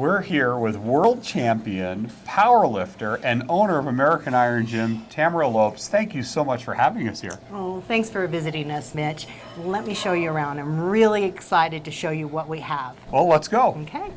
We're here with world champion, powerlifter, and owner of American Iron Gym, Tamara Lopes. Thank you so much for having us here. Oh, thanks for visiting us, Mitch. Let me show you around. I'm really excited to show you what we have. Well, let's go. Okay.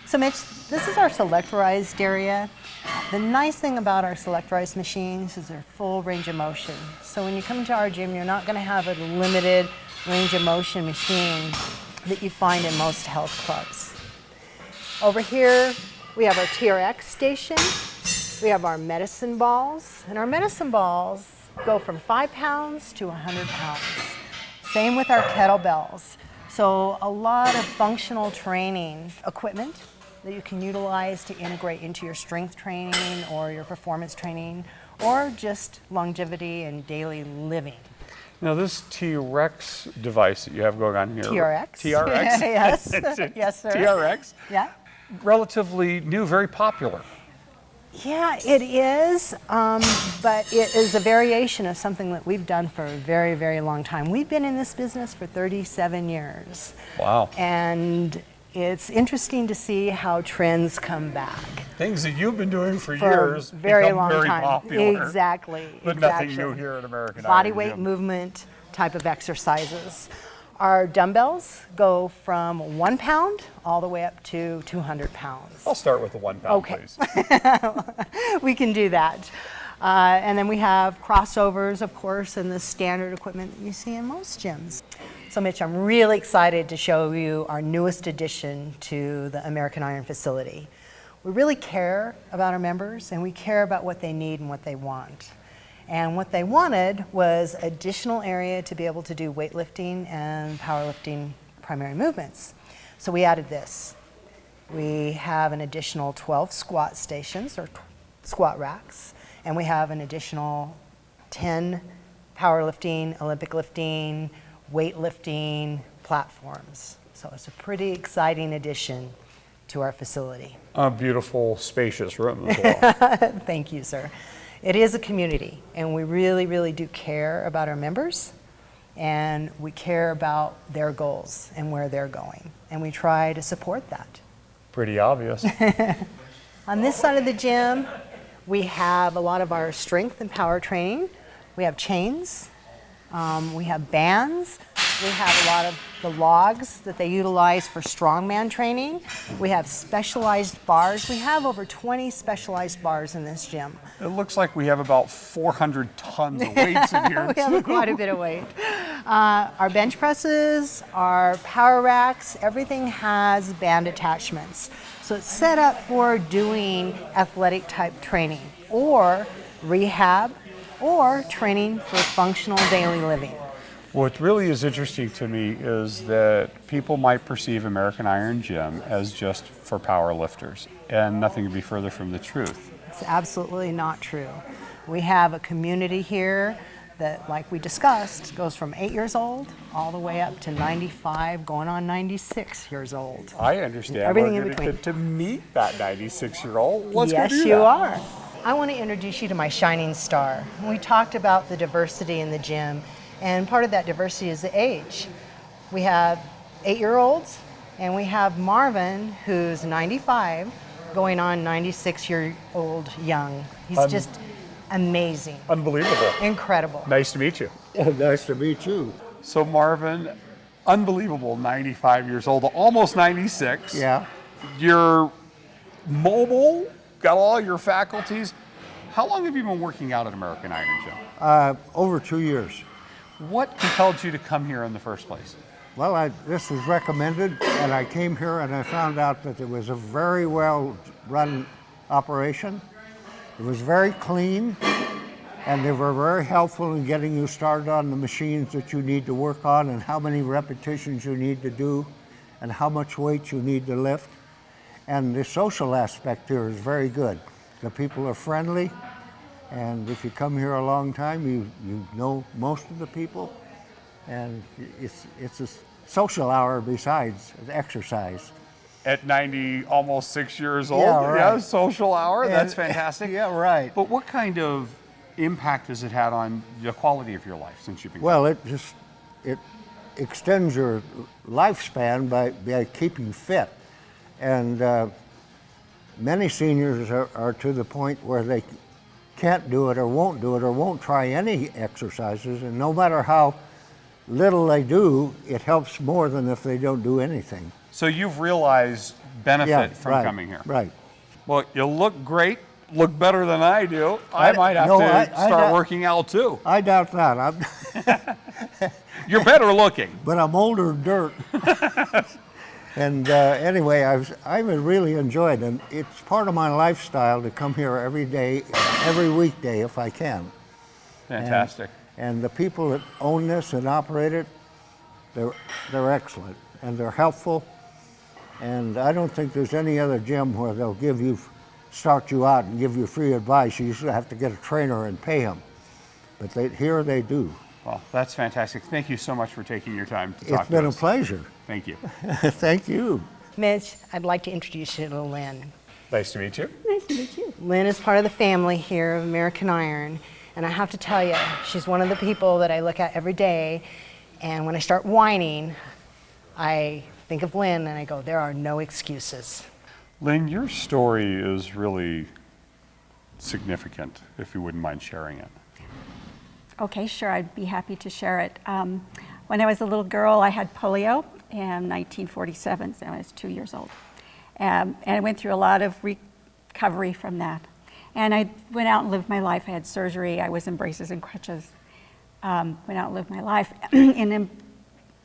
So Mitch, this is our selectorized area. The nice thing about our selectorized machines is their full range of motion. So when you come to our gym, you're not going to have a limited range of motion machine that you find in most health clubs. Over here, we have our TRX station. We have our medicine balls, and our medicine balls go from 5 pounds to 100 pounds. Same with our kettlebells. So a lot of functional training equipment that you can utilize to integrate into your strength training or your performance training or just longevity and daily living. Now this T-Rex device that you have going on here. TRX. TRX? Yes. Yes, sir. TRX? Yeah. Relatively new, very popular. Yeah, it is, but it is a variation of something that we've done for a very, very long time. We've been in this business for 37 years. Wow. And it's interesting to see how trends come back. Things that you've been doing for years very become long very time. popular. Exactly. But exactly. nothing new here at American Body Iron weight Gym. movement type of exercises. Our dumbbells go from 1 pound all the way up to 200 pounds. I'll start with the 1 pound, Okay. please. We can do that. And then we have crossovers, of course, and the standard equipment that you see in most gyms. So Mitch, I'm really excited to show you our newest addition to the American Iron facility. We really care about our members, and we care about what they need and what they want. And what they wanted was additional area to be able to do weightlifting and powerlifting primary movements. So we added this. We have an additional 12 squat stations or squat racks, and we have an additional 10 powerlifting, Olympic lifting, weightlifting platforms. So it's a pretty exciting addition to our facility. A beautiful, spacious room as well. Thank you, sir. It is a community, and we really, really do care about our members, and we care about their goals and where they're going, and we try to support that. Pretty obvious. On this side of the gym, we have a lot of our strength and power training. We have chains, we have bands, we have a lot of the logs that they utilize for strongman training. We have specialized bars. We have over 20 specialized bars in this gym. It looks like we have about 400 tons of weights in here. We have quite a bit of weight. Our bench presses, our power racks, everything has band attachments. So it's set up for doing athletic type training or rehab or training for functional daily living. What really is interesting to me is that people might perceive American Iron Gym as just for power lifters, and nothing could be further from the truth. It's absolutely not true. We have a community here that, like we discussed, goes from 8 years old all the way up to 95, going on 96 years old. I understand. Everything in We're between. to meet that 96-year-old. Let's Yes, go do you that. are. I want to introduce you to my shining star. We talked about the diversity in the gym, and part of that diversity is the age. We have 8-year-olds, and we have Marvin, who's 95, going on 96-year-old young. He's just amazing. Unbelievable. Incredible. Nice to meet you. Nice to meet you. So Marvin, unbelievable, 95 years old, almost 96. Yeah. You're mobile, got all your faculties. How long have you been working out at American Iron Gym? Over 2 years. What compelled you to come here in the first place? Well, this was recommended, and I came here and I found out that it was a very well run operation. It was very clean, and they were very helpful in getting you started on the machines that you need to work on and how many repetitions you need to do and how much weight you need to lift. And the social aspect here is very good. The people are friendly, and if you come here a long time, you know most of the people, and it's a social hour besides the exercise. At 90, almost 6 years old, Yeah, right. social hour, that's fantastic. Yeah, right. But what kind of impact has it had on the quality of your life since you've been Well, it extends your lifespan by keeping fit. And many seniors are to the point where they can't do it or won't try any exercises, and no matter how little they do, it helps more than if they don't do anything. So you've realized benefit from right, coming here. Right. Well, you look great, look better than I do. I might have to start working out too. I doubt that. You're better looking. But I'm older than dirt. And anyway, I've really enjoyed it. And it's part of my lifestyle to come here every day, every weekday if I can. Fantastic. And the people that own this and operate it, they're excellent and they're helpful. And I don't think there's any other gym where they'll start you out and give you free advice. You usually have to get a trainer and pay them. But here they do. Well, that's fantastic. Thank you so much for taking your time to talk to us. It's been a pleasure. Thank you. Thank you. Mitch, I'd like to introduce you to Lynn. Nice to meet you. Nice to meet you. Lynn is part of the family here of American Iron, and I have to tell you, she's one of the people that I look at every day, and when I start whining, I think of Lynn and I go, there are no excuses. Lynn, your story is really significant, if you wouldn't mind sharing it. Okay, sure, I'd be happy to share it. When I was a little girl, I had polio in 1947, so I was 2 years old. And I went through a lot of recovery from that. And I went out and lived my life. I had surgery, I was in braces and crutches. Went out and lived my life. In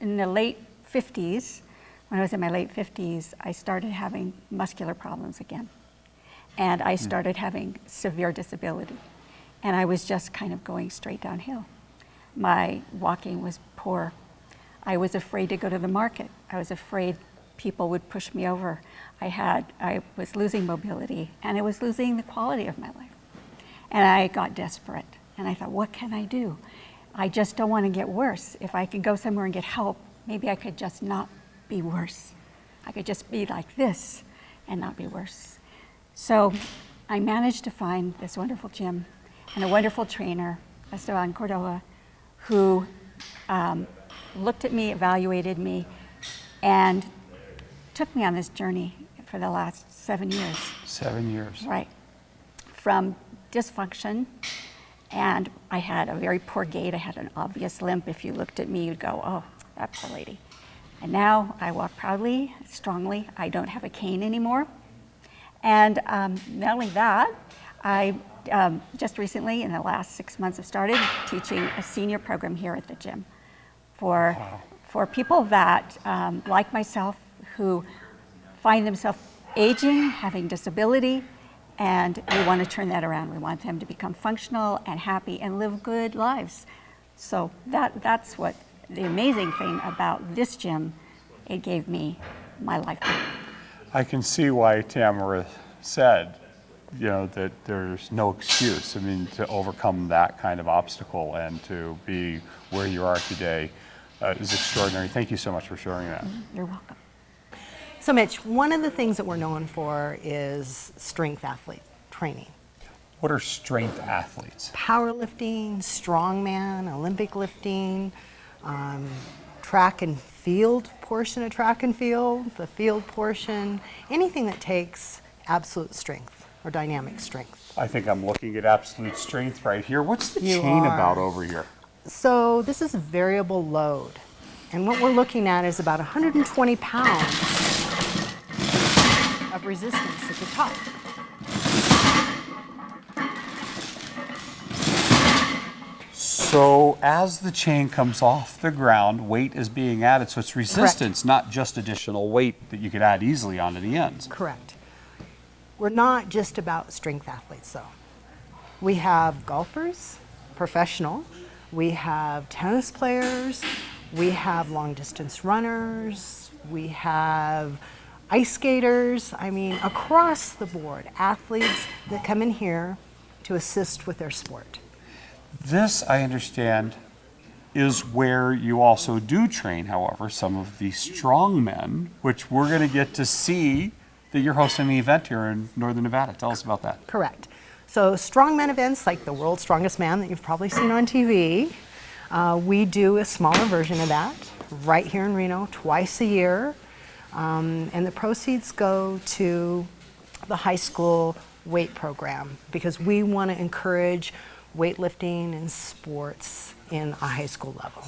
the late 50s, when I was in my late 50s, I started having muscular problems again. And I started having severe disability. And I was just kind of going straight downhill. My walking was poor. I was afraid to go to the market. I was afraid people would push me over. I was losing mobility, and I was losing the quality of my life. And I got desperate, and I thought, what can I do? I just don't want to get worse. If I could go somewhere and get help, maybe I could just not be worse. I could just be like this and not be worse. So I managed to find this wonderful gym and a wonderful trainer, Esteban Cordova, who looked at me, evaluated me, and took me on this journey for the last 7 years. 7 years. Right. From dysfunction, and I had a very poor gait. I had an obvious limp. If you looked at me, you'd go, oh, that poor lady. And now I walk proudly, strongly. I don't have a cane anymore. And not only that, I just recently, in the last 6 months, have started teaching a senior program here at the gym for people that, like myself, who find themselves aging, having disability, and we want to turn that around. We want them to become functional and happy and live good lives. So that's what the amazing thing about this gym, it gave me my life back. I can see why Tamara said, you know, that there's no excuse. I mean, to overcome that kind of obstacle and to be where you are today is extraordinary. Thank you so much for sharing that. You're welcome. So Mitch, one of the things that we're known for is strength athlete training. What are strength athletes? Powerlifting, strongman, Olympic lifting, track and field portion of track and field, the field portion, anything that takes absolute strength or dynamic strength. I think I'm looking at absolute strength right here. What's the chain about over here? So this is a variable load. And what we're looking at is about 120 pounds of resistance at the top. So as the chain comes off the ground, weight is being added. So it's resistance, not just additional weight that you could add easily onto the ends. Correct. We're not just about strength athletes though. We have golfers, professional. We have tennis players. We have long distance runners. We have ice skaters. I mean, across the board, athletes that come in here to assist with their sport. This, I understand, is where you also do train, however, some of the strongmen, which we're going to get to see that you're hosting an event here in Northern Nevada. Tell us about that. Correct. So strongman events like the World's Strongest Man that you've probably seen on TV, we do a smaller version of that right here in Reno twice a year. And the proceeds go to the high school weight program because we want to encourage weightlifting and sports in a high school level.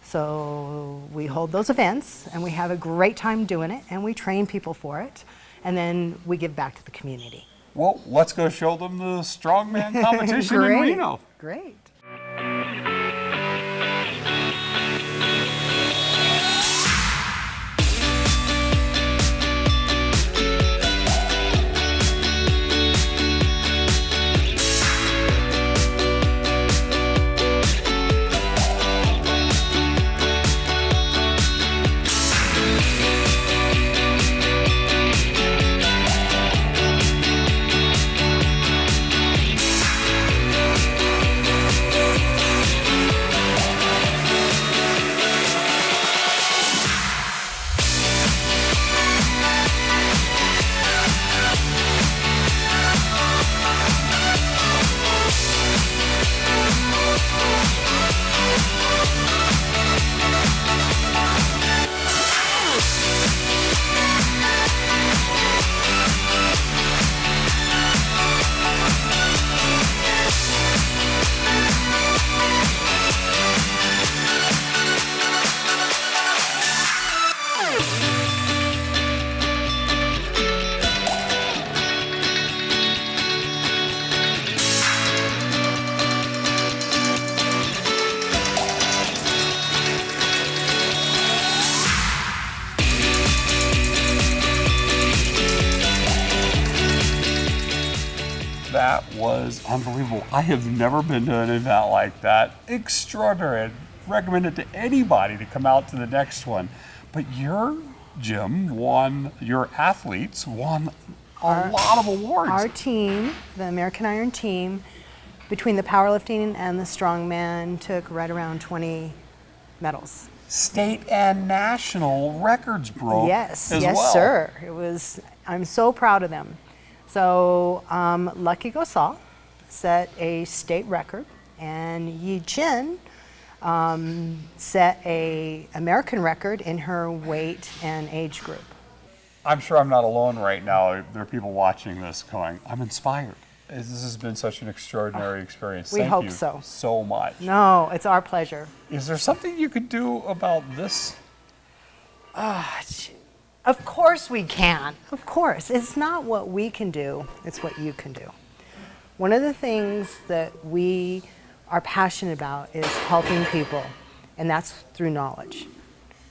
So we hold those events and we have a great time doing it and we train people for it and then we give back to the community. Well, let's go show them the strongman competition in Reno. Great. That was unbelievable. I have never been to an event like that. Extraordinary. I'd recommend it to anybody to come out to the next one. But your gym won, your athletes won a lot of awards. Our team, the American Iron team, between the powerlifting and the strongman, took right around 20 medals. State and national records broke Yes, as yes, well. sir. It was. I'm so proud of them. So Lucky Gosal set a state record, and Yi Chin set a American record in her weight and age group. I'm sure I'm not alone right now. There are people watching this going, I'm inspired. This has been such an extraordinary experience. We Thank hope you so. much. No, it's our pleasure. Is there something you could do about this? Of course we can. Of course. It's not what we can do, it's what you can do. One of the things that we are passionate about is helping people, and that's through knowledge.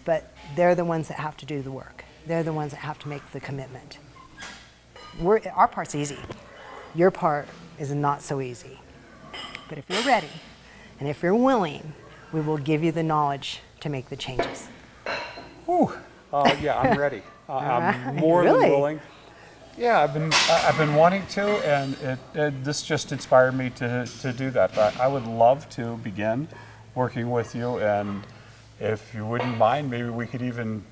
But they're the ones that have to do the work. They're the ones that have to make the commitment. Our part's easy. Your part is not so easy. But if you're ready, and if you're willing, we will give you the knowledge to make the changes. Whew. Yeah, I'm ready. I'm more Really? than willing. Yeah, I've been wanting to, and this just inspired me to do that. But I would love to begin working with you, and if you wouldn't mind, maybe we could even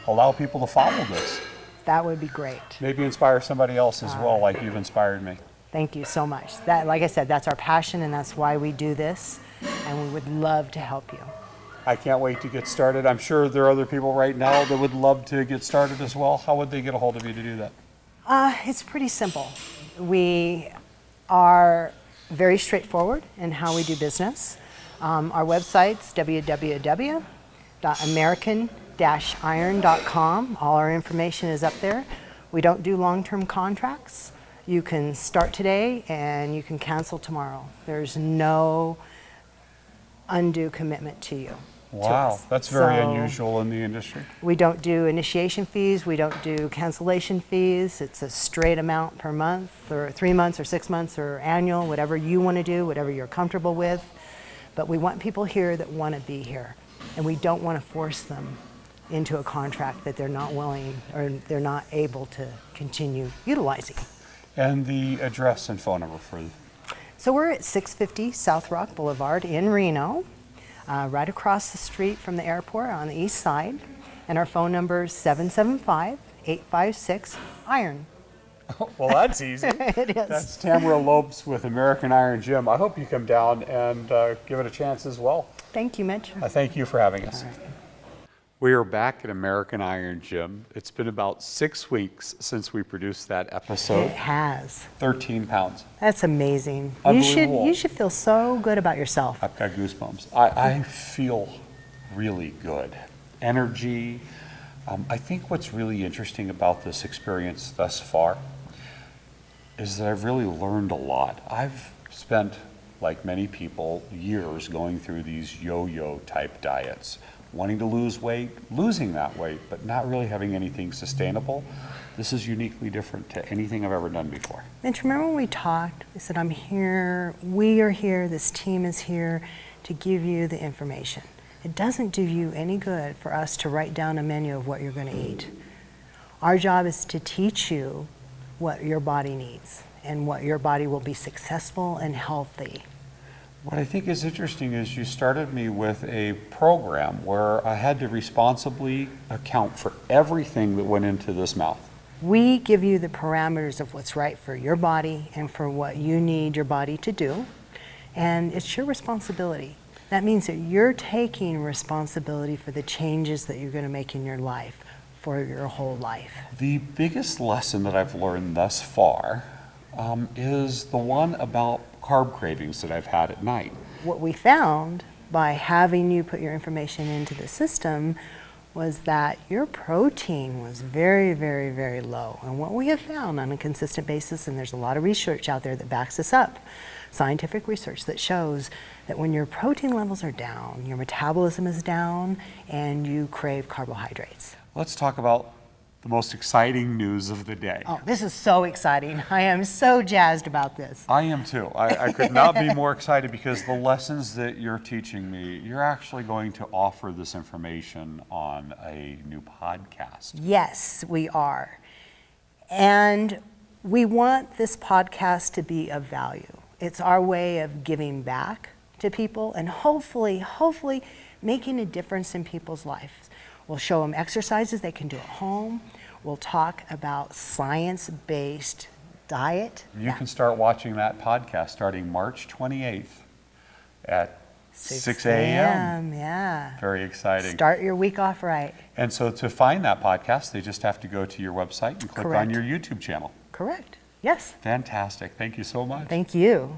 allow people to follow this. That would be great. Maybe inspire somebody else as well, like you've inspired me. Thank you so much. That, like I said, that's our passion, and that's why we do this, and we would love to help you. I can't wait to get started. I'm sure there are other people right now that would love to get started as well. How would they get a hold of you to do that? It's pretty simple. We are very straightforward in how we do business. Our website's www.american-iron.com. All our information is up there. We don't do long-term contracts. You can start today and you can cancel tomorrow. There's no undue commitment to you. Wow, that's very unusual in the industry. We don't do initiation fees, we don't do cancellation fees. It's a straight amount per month, or 3 months, or 6 months, or annual, whatever you want to do, whatever you're comfortable with. But we want people here that want to be here, and we don't want to force them into a contract that they're not willing or they're not able to continue utilizing. And the address and phone number for So we're at 650 South Rock Boulevard in Reno, right across the street from the airport on the east side. And our phone number is 775-856-IRON. Well, that's easy. It is. That's Tamara Lopes with American Iron Gym. I hope you come down and give it a chance as well. Thank you, Mitch. Thank you for having us. We are back at American Iron Gym. It's been about 6 weeks since we produced that It episode. has. 13 pounds. That's amazing. Unbelievable. You should feel so good about yourself. I've got goosebumps. I feel really good. Energy. I think what's really interesting about this experience thus far is that I've really learned a lot. I've spent, like many people, years going through these yo-yo type diets, wanting to lose weight, losing that weight, but not really having anything sustainable. This is uniquely different to anything I've ever done before. Mitch, remember when we talked? I said, I'm here, we are here, this team is here to give you the information. It doesn't do you any good for us to write down a menu of what you're going to eat. Our job is to teach you what your body needs and what your body will be successful and healthy. What I think is interesting is you started me with a program where I had to responsibly account for everything that went into this mouth. We give you the parameters of what's right for your body and for what you need your body to do, and it's your responsibility. That means that you're taking responsibility for the changes that you're going to make in your life for your whole life. The biggest lesson that I've learned thus far is the one about carb cravings that I've had at night. What we found by having you put your information into the system was that your protein was very, very, very low. And what we have found on a consistent basis, and there's a lot of research out there that backs this up, scientific research that shows that when your protein levels are down, your metabolism is down, and you crave carbohydrates. Let's talk about the most exciting news of the day. Oh, this is so exciting. I am so jazzed about this. I am too. I could not be more excited because the lessons that you're teaching me, you're actually going to offer this information on a new podcast. Yes, we are. And we want this podcast to be of value. It's our way of giving back to people and hopefully making a difference in people's lives. We'll show them exercises they can do at home. We'll talk about science-based diet. You can start watching that podcast starting March 28th at 6 a.m. Yeah. Very exciting. Start your week off right. And so to find that podcast, they just have to go to your website and click Correct. on your YouTube channel. Correct. Yes. Fantastic. Thank you so much. Thank you.